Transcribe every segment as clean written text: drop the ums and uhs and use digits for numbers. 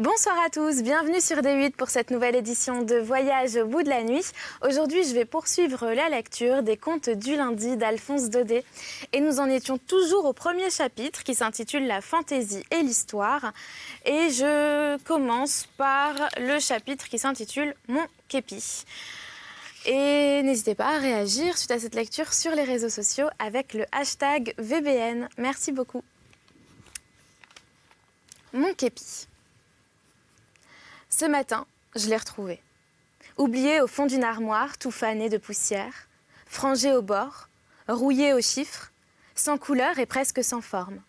Bonsoir à tous, bienvenue sur D8 pour cette nouvelle édition de Voyage au bout de la nuit. Aujourd'hui, je vais poursuivre la lecture des Contes du lundi d'Alphonse Daudet. Et nous en étions toujours au premier chapitre qui s'intitule La fantaisie et l'histoire. Et je commence par le chapitre qui s'intitule Mon képi. Et n'hésitez pas à réagir suite à cette lecture sur les réseaux sociaux avec le hashtag VBN. Merci beaucoup. Mon képi. Ce matin, je l'ai retrouvé. Oublié au fond d'une armoire, tout fané de poussière, frangé au bord, rouillé aux chiffres, sans couleur et presque sans forme.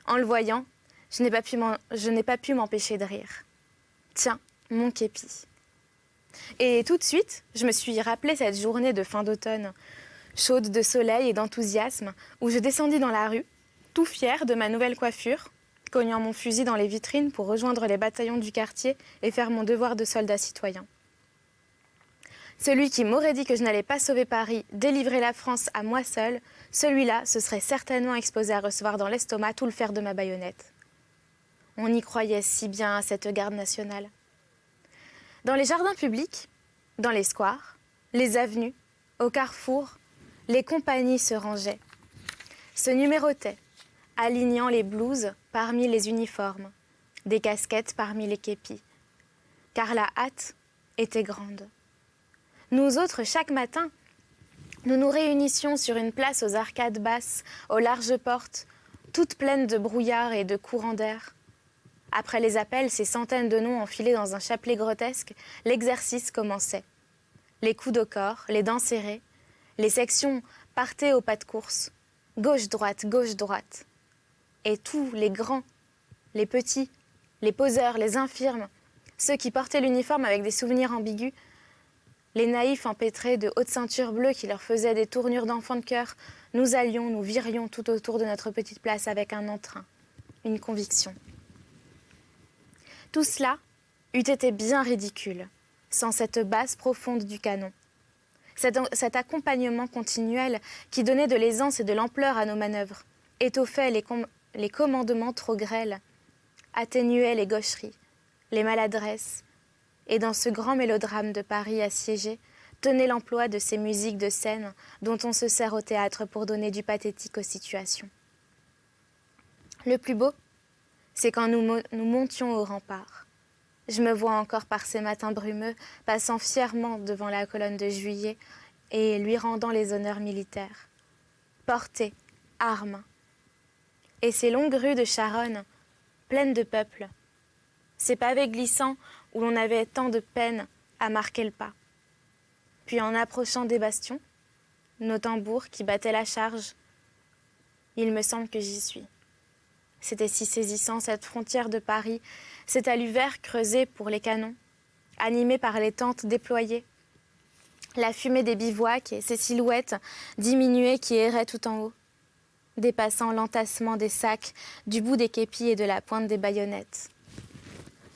En le voyant, je n'ai pas pu m'empêcher de rire. Tiens, mon képi. Et tout de suite, je me suis rappelé cette journée de fin d'automne, chaude de soleil et d'enthousiasme, où je descendis dans la rue, tout fière de ma nouvelle coiffure, cognant mon fusil dans les vitrines pour rejoindre les bataillons du quartier et faire mon devoir de soldat citoyen. Celui qui m'aurait dit que je n'allais pas sauver Paris, délivrer la France à moi seule, celui-là se serait certainement exposé à recevoir dans l'estomac tout le fer de ma baïonnette. On y croyait si bien à cette garde nationale. Dans les jardins publics, dans les squares, les avenues, au carrefour, les compagnies se rangeaient, se numérotaient, alignant les blouses parmi les uniformes, des casquettes parmi les képis. Car la hâte était grande. Nous autres, chaque matin, nous nous réunissions sur une place aux arcades basses, aux larges portes, toutes pleines de brouillard et de courants d'air. Après les appels, ces centaines de noms enfilés dans un chapelet grotesque, l'exercice commençait. Les coudes au corps, les dents serrées, les sections partaient au pas de course. Gauche-droite, gauche-droite. Et tous les grands, les petits, les poseurs, les infirmes, ceux qui portaient l'uniforme avec des souvenirs ambigus, les naïfs empêtrés de hautes ceintures bleues qui leur faisaient des tournures d'enfants de cœur, nous virions tout autour de notre petite place avec un entrain, une conviction. Tout cela eût été bien ridicule, sans cette basse profonde du canon. Cet accompagnement continuel qui donnait de l'aisance et de l'ampleur à nos manœuvres, étoffait les commandements trop grêles, atténuait les gaucheries, les maladresses, et dans ce grand mélodrame de Paris assiégé, tenait l'emploi de ces musiques de scène dont on se sert au théâtre pour donner du pathétique aux situations. Le plus beau, c'est quand nous montions au rempart. Je me vois encore par ces matins brumeux, passant fièrement devant la colonne de Juillet et lui rendant les honneurs militaires. Portée, armes. Et ces longues rues de Charonne, pleines de peuple. Ces pavés glissants où l'on avait tant de peine à marquer le pas. Puis en approchant des bastions, nos tambours qui battaient la charge, il me semble que j'y suis. C'était si saisissant, cette frontière de Paris, cet talus vert creusé pour les canons, animé par les tentes déployées, la fumée des bivouacs et ces silhouettes diminuées qui erraient tout en haut, dépassant l'entassement des sacs, du bout des képis et de la pointe des baïonnettes.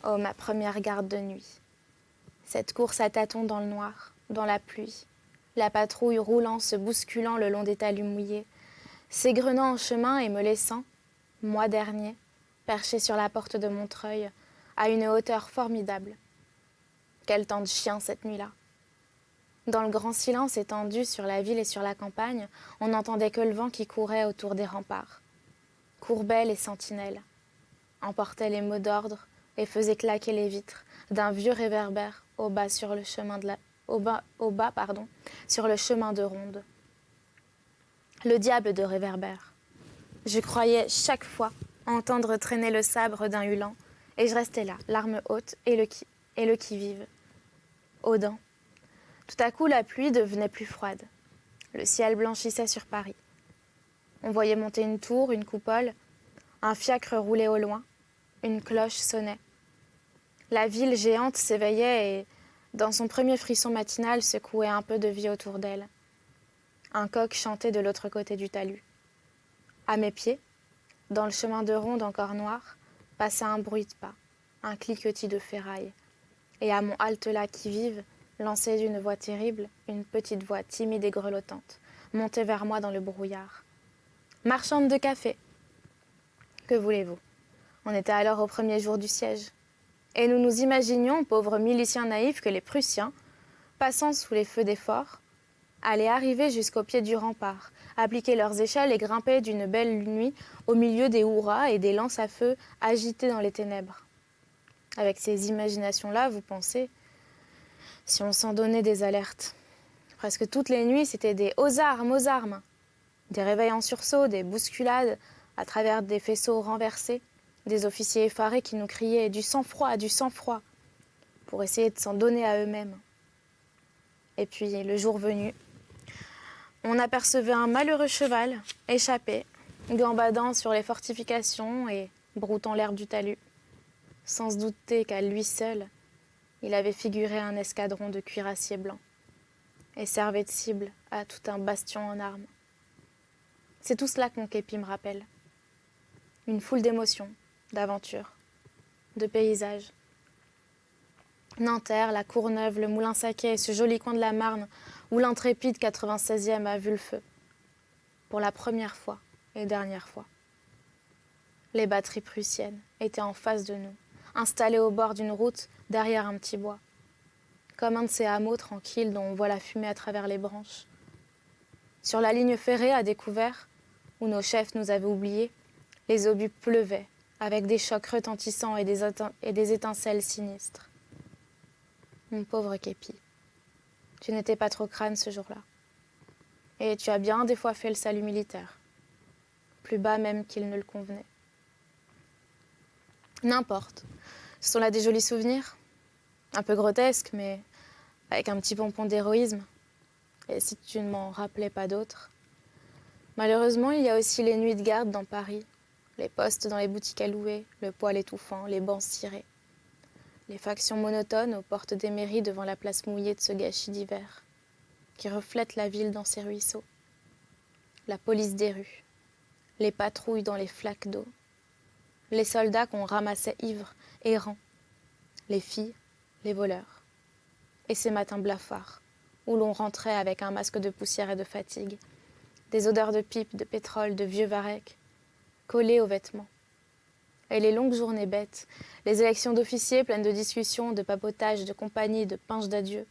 Oh, ma première garde de nuit. Cette course à tâtons dans le noir, dans la pluie, la patrouille roulant, se bousculant le long des talus mouillés, s'égrenant en chemin et me laissant, moi dernier, perché sur la porte de Montreuil, à une hauteur formidable. Quel temps de chien cette nuit-là. Dans le grand silence étendu sur la ville et sur la campagne, on n'entendait que le vent qui courait autour des remparts. Courbait les sentinelles, emportait les mots d'ordre et faisait claquer les vitres d'un vieux réverbère au bas sur le chemin sur le chemin de ronde. Le diable de réverbère. Je croyais chaque fois entendre traîner le sabre d'un hulan, et je restais là, l'arme haute et le qui-vive. Aux dents. Tout à coup, la pluie devenait plus froide. Le ciel blanchissait sur Paris. On voyait monter une tour, une coupole, un fiacre roulait au loin, une cloche sonnait. La ville géante s'éveillait et, dans son premier frisson matinal, secouait un peu de vie autour d'elle. Un coq chantait de l'autre côté du talus. À mes pieds, dans le chemin de ronde encore noir, passait un bruit de pas, un cliquetis de ferraille. Et à mon halte-là qui vive, lancée d'une voix terrible, une petite voix timide et grelottante, montait vers moi dans le brouillard. Marchande de café. Que voulez-vous? On était alors au premier jour du siège. Et nous nous imaginions, pauvres miliciens naïfs, que les Prussiens, passant sous les feux des forts, allaient arriver jusqu'au pied du rempart, appliquer leurs échelles et grimper d'une belle nuit au milieu des hurrahs et des lances à feu agitées dans les ténèbres. Avec ces imaginations-là, vous pensez, si on s'en donnait des alertes. Presque toutes les nuits, c'était des « aux armes, aux armes !» Des réveils en sursaut, des bousculades à travers des faisceaux renversés, des officiers effarés qui nous criaient « du sang-froid, du sang-froid !» pour essayer de s'en donner à eux-mêmes. Et puis, le jour venu, on apercevait un malheureux cheval, échappé, gambadant sur les fortifications et broutant l'herbe du talus, sans se douter qu'à lui seul, il avait figuré un escadron de cuirassiers blancs et servait de cible à tout un bastion en armes. C'est tout cela que mon képi me rappelle. Une foule d'émotions, d'aventures, de paysages. Nanterre, la Courneuve, le Moulin-Saquet et ce joli coin de la Marne où l'intrépide 96e a vu le feu. Pour la première fois et dernière fois. Les batteries prussiennes étaient en face de nous, installées au bord d'une route derrière un petit bois. Comme un de ces hameaux tranquilles dont on voit la fumée à travers les branches. Sur la ligne ferrée à découvert, où nos chefs nous avaient oubliés, les obus pleuvaient, avec des chocs retentissants et des étincelles sinistres. Mon pauvre képi, tu n'étais pas trop crâne ce jour-là. Et tu as bien des fois fait le salut militaire, plus bas même qu'il ne le convenait. N'importe, ce sont là des jolis souvenirs, un peu grotesques, mais avec un petit pompon d'héroïsme. Et si tu ne m'en rappelais pas d'autres. Malheureusement, il y a aussi les nuits de garde dans Paris, les postes dans les boutiques à louer, le poêle étouffant, les bancs cirés, les factions monotones aux portes des mairies devant la place mouillée de ce gâchis d'hiver, qui reflète la ville dans ses ruisseaux, la police des rues, les patrouilles dans les flaques d'eau, les soldats qu'on ramassait ivres, errants, les filles, les voleurs, et ces matins blafards, où l'on rentrait avec un masque de poussière et de fatigue, des odeurs de pipe, de pétrole, de vieux varech, collés aux vêtements. Et les longues journées bêtes, les élections d'officiers pleines de discussions, de papotages, de compagnie, de pinches d'adieu,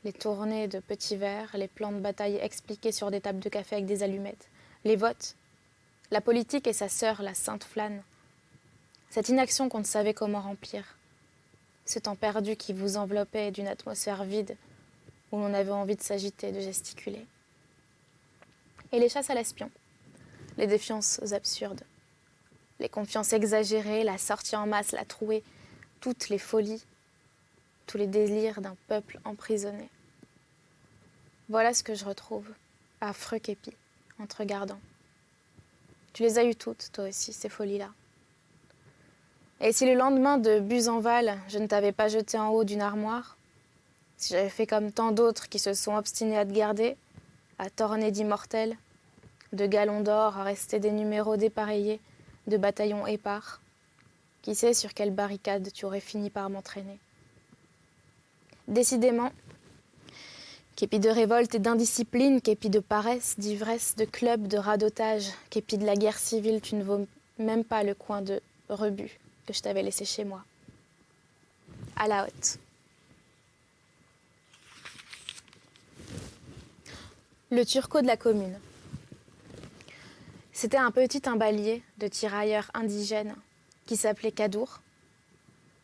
les tournées de petits verres, les plans de bataille expliqués sur des tables de café avec des allumettes, les votes, la politique et sa sœur, la sainte flâne, cette inaction qu'on ne savait comment remplir, ce temps perdu qui vous enveloppait d'une atmosphère vide où l'on avait envie de s'agiter, de gesticuler. Et les chasses à l'espion, les défiances absurdes, les confiances exagérées, la sortie en masse, la trouée, toutes les folies, tous les délires d'un peuple emprisonné. Voilà ce que je retrouve, affreux képi, en te regardant. Tu les as eues toutes, toi aussi, ces folies-là. Et si le lendemain de Buzenval, je ne t'avais pas jeté en haut d'une armoire, si j'avais fait comme tant d'autres qui se sont obstinés à te garder, à t'orner d'immortels, de galons d'or à rester des numéros dépareillés, de bataillons épars, qui sait sur quelle barricade tu aurais fini par m'entraîner. Décidément, képi de révolte et d'indiscipline, képi de paresse, d'ivresse, de club, de radotage, képi de la guerre civile, tu ne vaux même pas le coin de rebut que je t'avais laissé chez moi. À la hotte. Le turco de la commune. C'était un petit timbalier de tirailleurs indigènes qui s'appelait Kadour.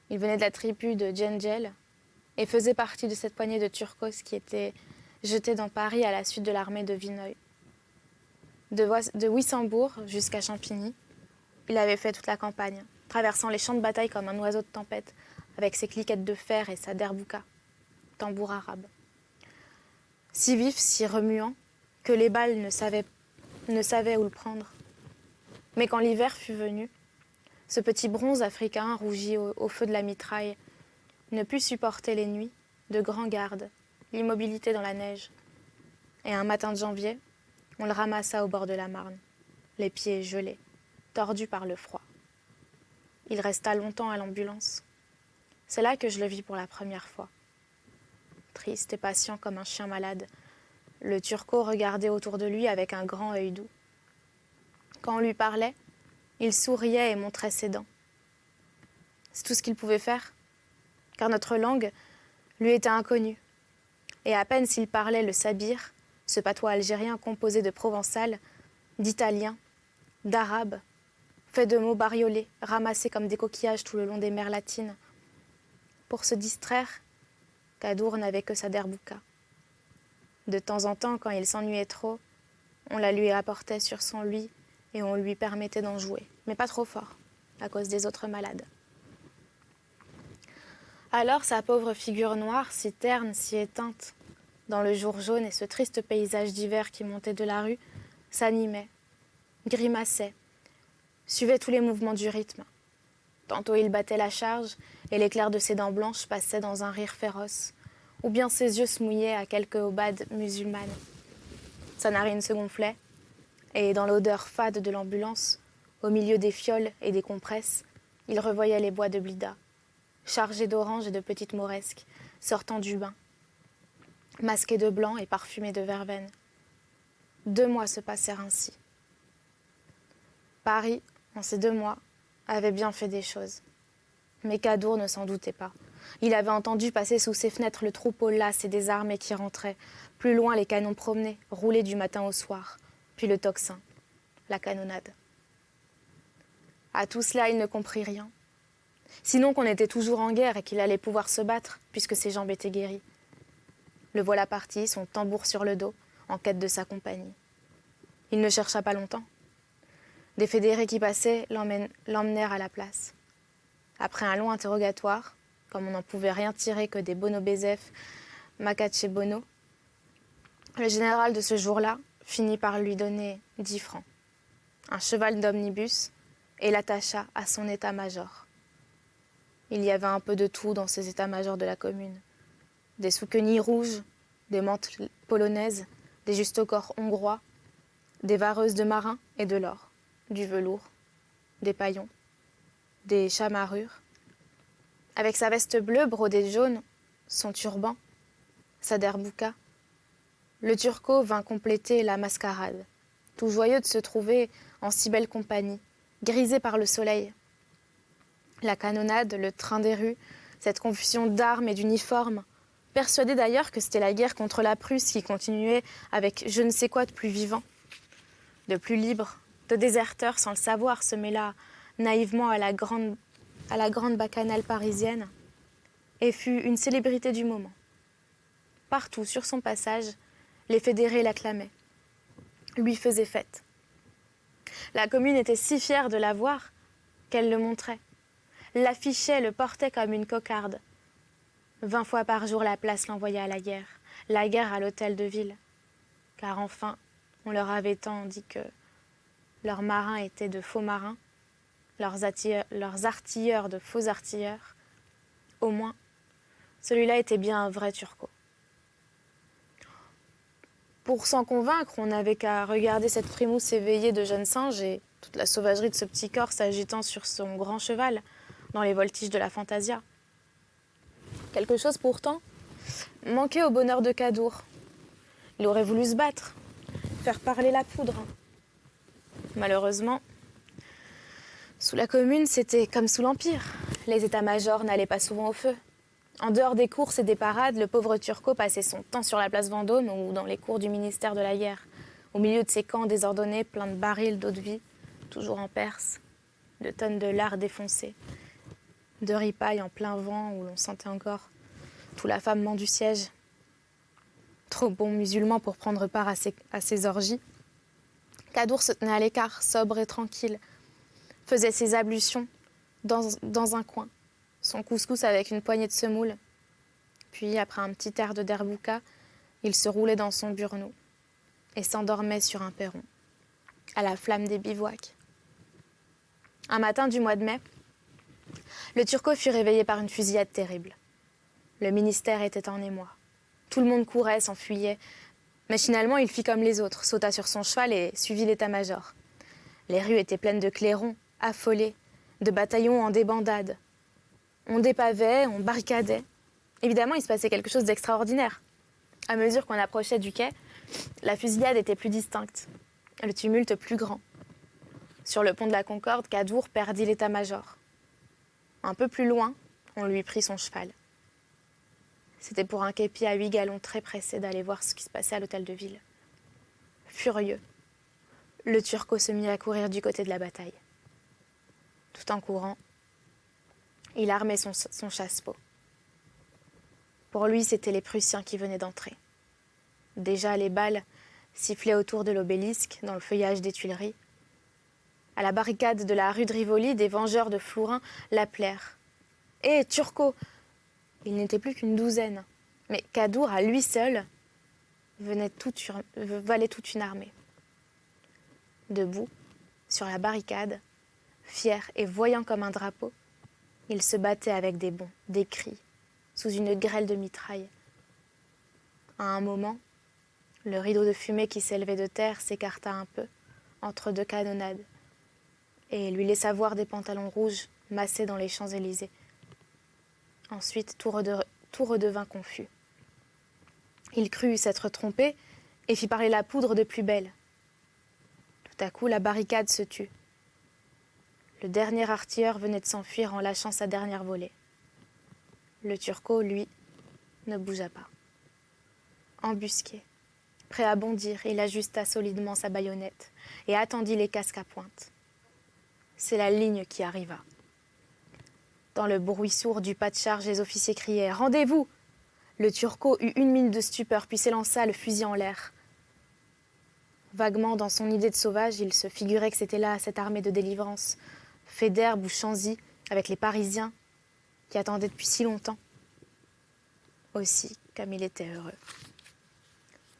Il venait de la tribu de Djendjel et faisait partie de cette poignée de turcos qui étaient jetés dans Paris à la suite de l'armée de Vinoy. De Wissembourg jusqu'à Champigny, il avait fait toute la campagne, traversant les champs de bataille comme un oiseau de tempête, avec ses cliquettes de fer et sa derbouka, tambour arabe. Si vif, si remuant, que les balles ne savaient où le prendre. Mais quand l'hiver fut venu, ce petit bronze africain, rougi au feu de la mitraille, ne put supporter les nuits de grands gardes, l'immobilité dans la neige. Et un matin de janvier, on le ramassa au bord de la Marne, les pieds gelés, tordus par le froid. Il resta longtemps à l'ambulance. C'est là que je le vis pour la première fois. Triste et patient comme un chien malade, le turco regardait autour de lui avec un grand œil doux. Quand on lui parlait, il souriait et montrait ses dents. C'est tout ce qu'il pouvait faire, car notre langue lui était inconnue. Et à peine s'il parlait le sabir, ce patois algérien composé de provençal, d'italien, d'arabe, fait de mots bariolés, ramassés comme des coquillages tout le long des mers latines. Pour se distraire, Kadour n'avait que sa derbouka. De temps en temps, quand il s'ennuyait trop, on la lui apportait sur son lit et on lui permettait d'en jouer, mais pas trop fort, à cause des autres malades. Alors sa pauvre figure noire, si terne, si éteinte, dans le jour jaune et ce triste paysage d'hiver qui montait de la rue, s'animait, grimaçait, suivait tous les mouvements du rythme. Tantôt il battait la charge et l'éclair de ses dents blanches passait dans un rire féroce, ou bien ses yeux se mouillaient à quelque aubade musulmane. Sa narine se gonflait, et dans l'odeur fade de l'ambulance, au milieu des fioles et des compresses, il revoyait les bois de Blida, chargés d'oranges et de petites mauresques, sortant du bain, masqués de blanc et parfumés de verveine. 2 mois se passèrent ainsi. Paris, en ces 2 mois, avait bien fait des choses. Mais Kadour ne s'en doutait pas. Il avait entendu passer sous ses fenêtres le troupeau las et désarmé qui rentrait. Plus loin, les canons promenaient, roulés du matin au soir. Puis le tocsin, la canonnade. À tout cela, il ne comprit rien. Sinon qu'on était toujours en guerre et qu'il allait pouvoir se battre, puisque ses jambes étaient guéries. Le voilà parti, son tambour sur le dos, en quête de sa compagnie. Il ne chercha pas longtemps. Des fédérés qui passaient l'emmenèrent à la place. Après un long interrogatoire, comme on n'en pouvait rien tirer que des Bono Bézef, Makache Bono, le général de ce jour-là finit par lui donner 10 francs, un cheval d'omnibus, et l'attacha à son état-major. Il y avait un peu de tout dans ces états-majors de la commune. Des souquenilles rouges, des mantes polonaises, des justaucorps hongrois, des vareuses de marins et de l'or, du velours, des paillons, des chamarrures. Avec sa veste bleue brodée de jaune, son turban, sa derbouka, le turco vint compléter la mascarade, tout joyeux de se trouver en si belle compagnie, grisé par le soleil. La canonnade, le train des rues, cette confusion d'armes et d'uniformes, persuadé d'ailleurs que c'était la guerre contre la Prusse qui continuait avec je ne sais quoi de plus vivant, de plus libre, de déserteurs sans le savoir, se mêla naïvement à la grande bacchanale parisienne et fut une célébrité du moment. Partout sur son passage, les fédérés l'acclamaient, lui faisaient fête. La commune était si fière de la voir qu'elle le montrait, l'affichait, le portait comme une cocarde. 20 fois par jour, la place l'envoyait à la guerre à l'hôtel de ville, car enfin, on leur avait tant dit que leurs marins étaient de faux marins, leurs artilleurs de faux artilleurs. Au moins, celui-là était bien un vrai turco. Pour s'en convaincre, on n'avait qu'à regarder cette frimousse éveillée de jeunes singes et toute la sauvagerie de ce petit corps s'agitant sur son grand cheval dans les voltiges de la Fantasia. Quelque chose pourtant manquait au bonheur de Kadour. Il aurait voulu se battre, faire parler la poudre. Malheureusement, sous la Commune, c'était comme sous l'Empire. Les états-majors n'allaient pas souvent au feu. En dehors des courses et des parades, le pauvre Turco passait son temps sur la place Vendôme ou dans les cours du ministère de la Guerre, au milieu de ces camps désordonnés, pleins de barils d'eau-de-vie, toujours en Perse, de tonnes de lard défoncées, de ripailles en plein vent où l'on sentait encore tout l'affamement du siège. Trop bon musulman pour prendre part à ces orgies. Kadour se tenait à l'écart, sobre et tranquille, faisait ses ablutions dans un coin, son couscous avec une poignée de semoule. Puis, après un petit air de derbouka, il se roulait dans son burnous et s'endormait sur un perron, à la flamme des bivouacs. Un matin du mois de mai, le Turco fut réveillé par une fusillade terrible. Le ministère était en émoi. Tout le monde courait, s'enfuyait. Machinalement, il fit comme les autres, sauta sur son cheval et suivit l'état-major. Les rues étaient pleines de clairons, affolés, de bataillons en débandade. On dépavait, on barricadait. Évidemment, il se passait quelque chose d'extraordinaire. À mesure qu'on approchait du quai, la fusillade était plus distincte, le tumulte plus grand. Sur le pont de la Concorde, Kadour perdit l'état-major. Un peu plus loin, on lui prit son cheval. C'était pour un képi à 8 galons très pressé d'aller voir ce qui se passait à l'hôtel de ville. Furieux, le Turco se mit à courir du côté de la bataille. Tout en courant, il armait son chassepot. Pour lui, c'étaient les Prussiens qui venaient d'entrer. Déjà, les balles sifflaient autour de l'obélisque, dans le feuillage des Tuileries. À la barricade de la rue de Rivoli, des vengeurs de Flourin l'appelèrent. « Hé, Turco !» Il n'était plus qu'une douzaine, mais Cadour, à lui seul, valait toute une armée. Debout, sur la barricade, fier et voyant comme un drapeau, il se battait avec des bonds, des cris, sous une grêle de mitraille. À un moment, le rideau de fumée qui s'élevait de terre s'écarta un peu, entre deux canonnades, et lui laissa voir des pantalons rouges massés dans les Champs-Élysées. Ensuite, tout redevint confus. Il crut s'être trompé et fit parler la poudre de plus belle. Tout à coup, la barricade se tut. Le dernier artilleur venait de s'enfuir en lâchant sa dernière volée. Le Turco, lui, ne bougea pas. Embusqué, prêt à bondir, il ajusta solidement sa baïonnette et attendit les casques à pointe. C'est la ligne qui arriva. Dans le bruit sourd du pas de charge, les officiers criaient « Rendez-vous !» Le Turco eut 1 minute de stupeur, puis s'élança le fusil en l'air. Vaguement, dans son idée de sauvage, il se figurait que c'était là, cette armée de délivrance, fait d'herbe ou Chanzy, avec les Parisiens, qui attendaient depuis si longtemps. Aussi, comme il était heureux.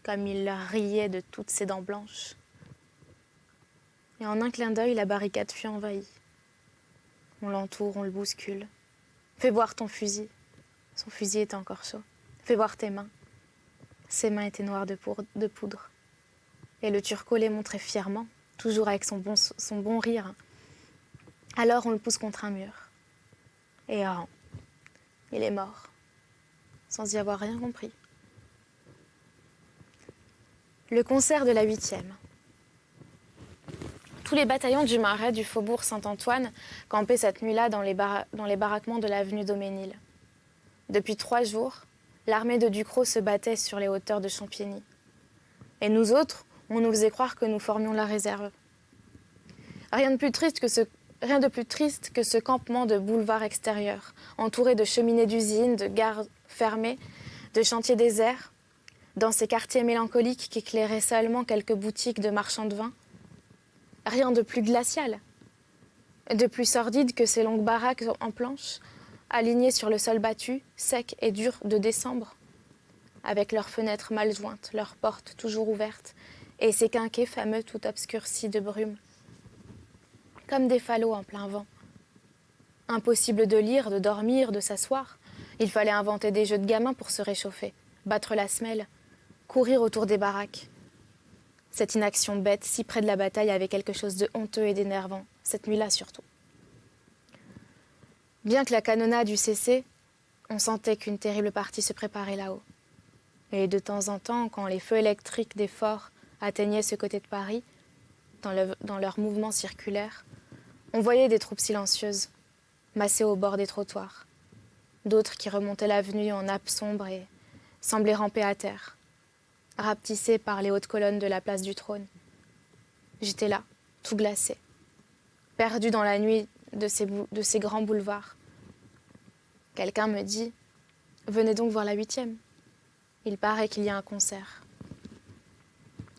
Comme il leur riait de toutes ses dents blanches. Et en un clin d'œil, la barricade fut envahie. On l'entoure, on le bouscule. Fais voir ton fusil. Son fusil était encore chaud. Fais voir tes mains. Ses mains étaient noires de poudre. Et le Turco les montrait fièrement, toujours avec son bon rire. Alors on le pousse contre un mur. Et il est mort, sans y avoir rien compris. Le concert de la 8e. Tous les bataillons du Marais du faubourg Saint-Antoine campaient cette nuit-là dans les baraquements de l'avenue Daumesnil. Depuis 3 jours, l'armée de Ducrot se battait sur les hauteurs de Champigny. Et nous autres, on nous faisait croire que nous formions la réserve. Rien de plus triste que ce campement de boulevard extérieur, entouré de cheminées d'usines, de gares fermées, de chantiers déserts, dans ces quartiers mélancoliques qui éclairaient seulement quelques boutiques de marchands de vin. Rien de plus glacial, de plus sordide que ces longues baraques en planches, alignées sur le sol battu, sec et dur de décembre, avec leurs fenêtres mal jointes, leurs portes toujours ouvertes, et ces quinquets fameux tout obscurcis de brume. Comme des falots en plein vent. Impossible de lire, de dormir, de s'asseoir. Il fallait inventer des jeux de gamins pour se réchauffer, battre la semelle, courir autour des baraques. Cette inaction bête, si près de la bataille, avait quelque chose de honteux et d'énervant, cette nuit-là surtout. Bien que la canonnade eût cessé, on sentait qu'une terrible partie se préparait là-haut. Et de temps en temps, quand les feux électriques des forts atteignaient ce côté de Paris, dans leur mouvement circulaire, on voyait des troupes silencieuses, massées au bord des trottoirs, d'autres qui remontaient l'avenue en nappes sombres et semblaient ramper à terre, rapetissés par les hautes colonnes de la place du Trône. J'étais là, tout glacé, perdu dans la nuit de ces grands boulevards. Quelqu'un me dit « Venez donc voir la 8e. Il paraît qu'il y a un concert. »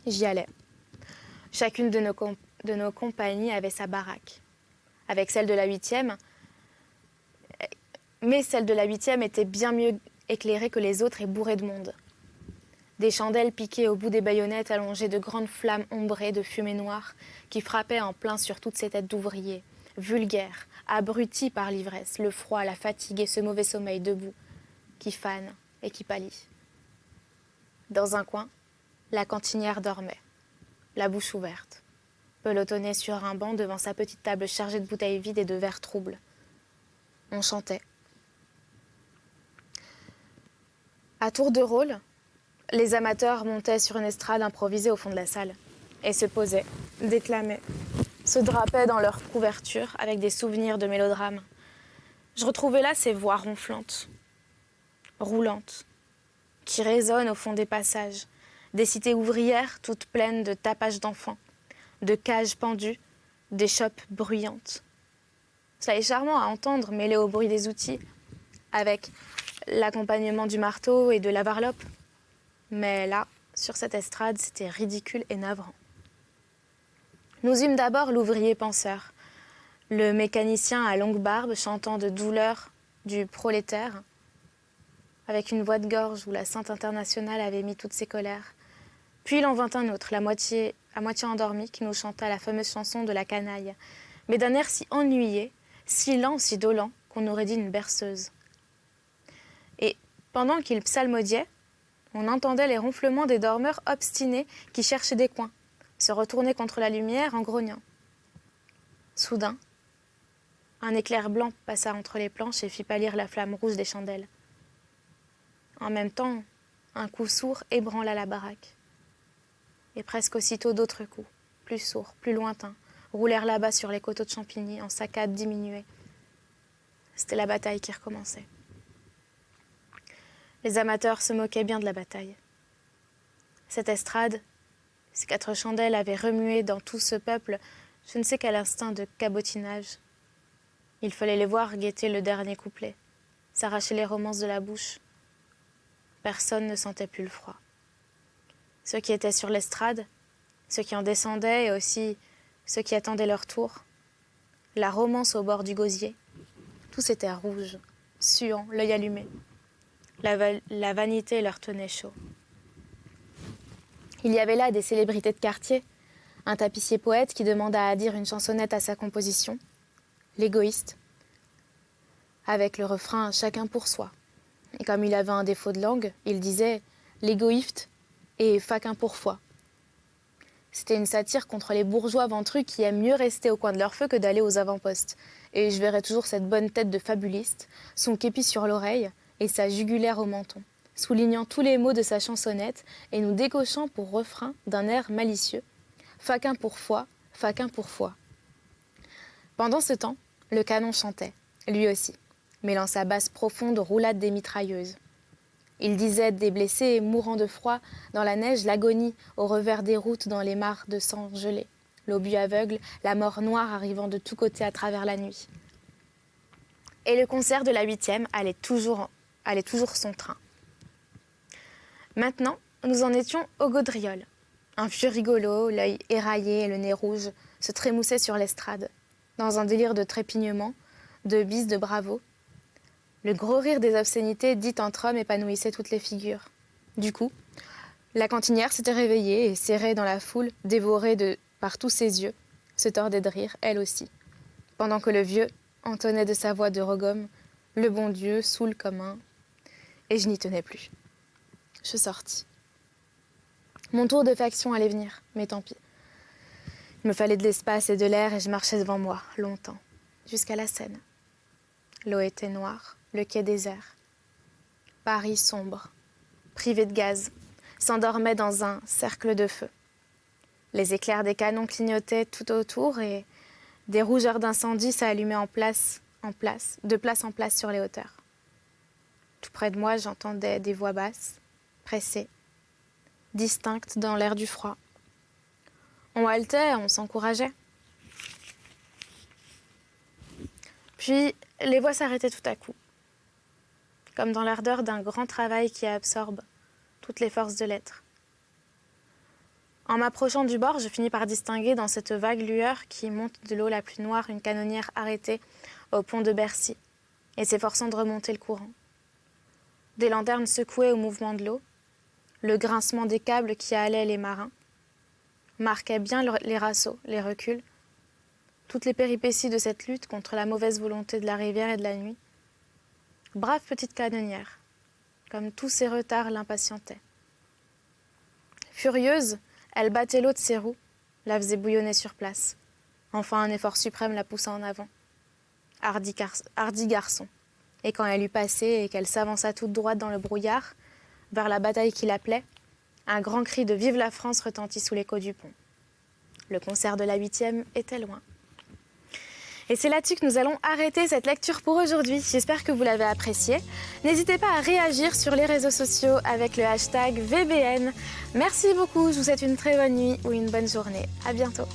J'y allais. Chacune de nos compagnies avait sa baraque. Avec celle de la 8e, mais celle de la 8e était bien mieux éclairée que les autres et bourrée de monde. Des chandelles piquées au bout des baïonnettes allongeaient de grandes flammes ombrées de fumée noire qui frappaient en plein sur toutes ces têtes d'ouvriers, vulgaires, abrutis par l'ivresse, le froid, la fatigue et ce mauvais sommeil debout, qui fanent et qui pâlit. Dans un coin, la cantinière dormait, la bouche ouverte, pelotonnée sur un banc devant sa petite table chargée de bouteilles vides et de verres troubles. On chantait. À tour de rôle, les amateurs montaient sur une estrade improvisée au fond de la salle et se posaient, déclamaient, se drapaient dans leurs couvertures avec des souvenirs de mélodrames. Je retrouvais là ces voix ronflantes, roulantes, qui résonnent au fond des passages, des cités ouvrières toutes pleines de tapages d'enfants, de cages pendues, d'échoppes bruyantes. Cela est charmant à entendre, mêlé au bruit des outils, avec l'accompagnement du marteau et de la varlope. Mais là, sur cette estrade, c'était ridicule et navrant. Nous eûmes d'abord l'ouvrier penseur, le mécanicien à longue barbe chantant de douleur du prolétaire, avec une voix de gorge où la Sainte Internationale avait mis toutes ses colères. Puis il en vint un autre, à moitié endormi, qui nous chanta la fameuse chanson de la canaille, mais d'un air si ennuyé, si lent, si dolent, qu'on aurait dit une berceuse. Et pendant qu'il psalmodiait, on entendait les ronflements des dormeurs obstinés qui cherchaient des coins, se retournaient contre la lumière en grognant. Soudain, un éclair blanc passa entre les planches et fit pâlir la flamme rouge des chandelles. En même temps, un coup sourd ébranla la baraque. Et presque aussitôt d'autres coups, plus sourds, plus lointains, roulèrent là-bas sur les coteaux de Champigny en saccades diminuées. C'était la bataille qui recommençait. Les amateurs se moquaient bien de la bataille. Cette estrade, ces 4 chandelles avaient remué dans tout ce peuple je ne sais quel instinct de cabotinage. Il fallait les voir guetter le dernier couplet, s'arracher les romances de la bouche. Personne ne sentait plus le froid. Ceux qui étaient sur l'estrade, ceux qui en descendaient et aussi ceux qui attendaient leur tour, la romance au bord du gosier, tous étaient rouges, suants, l'œil allumé. La vanité leur tenait chaud. Il y avait là des célébrités de quartier, un tapissier poète qui demanda à dire une chansonnette à sa composition, l'égoïste, avec le refrain « chacun pour soi ». Et comme il avait un défaut de langue, il disait « l'égoïste » et « faquin pour foi ». C'était une satire contre les bourgeois ventrus qui aiment mieux rester au coin de leur feu que d'aller aux avant-postes. Et je verrai toujours cette bonne tête de fabuliste, son képi sur l'oreille et sa jugulaire au menton, soulignant tous les mots de sa chansonnette et nous décochant pour refrain d'un air malicieux « faquin pour foi, faquin pour foi ». Pendant ce temps, le canon chantait, lui aussi, mêlant sa basse profonde aux roulades des mitrailleuses. Il disait des blessés mourant de froid dans la neige, l'agonie au revers des routes dans les mares de sang gelé, l'obus aveugle, la mort noire arrivant de tous côtés à travers la nuit. Et le concert de la 8e allait toujours son train. Maintenant, nous en étions au gaudriole. Un vieux rigolo, l'œil éraillé et le nez rouge, se trémoussait sur l'estrade, dans un délire de trépignement, de bis, de bravo. Le gros rire des obscénités dites entre hommes épanouissait toutes les figures. Du coup, la cantinière s'était réveillée et serrée dans la foule, dévorée par tous ses yeux, se tordait de rire, elle aussi. Pendant que le vieux entonnait de sa voix de rogome « Le bon Dieu, saoul comme un... » Et je n'y tenais plus. Je sortis. Mon tour de faction allait venir, mais tant pis. Il me fallait de l'espace et de l'air et je marchais devant moi, longtemps, jusqu'à la Seine. L'eau était noire, le quai désert. Paris sombre, privé de gaz, s'endormait dans un cercle de feu. Les éclairs des canons clignotaient tout autour et des rougeurs d'incendie s'allumaient de place en place sur les hauteurs. Tout près de moi, j'entendais des voix basses, pressées, distinctes dans l'air du froid. On haletait, on s'encourageait. Puis, les voix s'arrêtaient tout à coup, comme dans l'ardeur d'un grand travail qui absorbe toutes les forces de l'être. En m'approchant du bord, je finis par distinguer dans cette vague lueur qui monte de l'eau la plus noire une canonnière arrêtée au pont de Bercy et s'efforçant de remonter le courant. Des lanternes secouées au mouvement de l'eau, le grincement des câbles qui halaient les marins, marquaient bien les rassauts, les reculs, toutes les péripéties de cette lutte contre la mauvaise volonté de la rivière et de la nuit. Brave petite canonnière, comme tous ses retards l'impatientaient. Furieuse, elle battait l'eau de ses roues, la faisait bouillonner sur place. Enfin, un effort suprême la poussa en avant. Hardi garçon. Et quand elle eut passé et qu'elle s'avança toute droite dans le brouillard, vers la bataille qui l'appelait, un grand cri de « Vive la France » retentit sous l'écho du pont. Le concert de la 8e était loin. Et c'est là-dessus que nous allons arrêter cette lecture pour aujourd'hui. J'espère que vous l'avez appréciée. N'hésitez pas à réagir sur les réseaux sociaux avec le hashtag VBN. Merci beaucoup, je vous souhaite une très bonne nuit ou une bonne journée. À bientôt.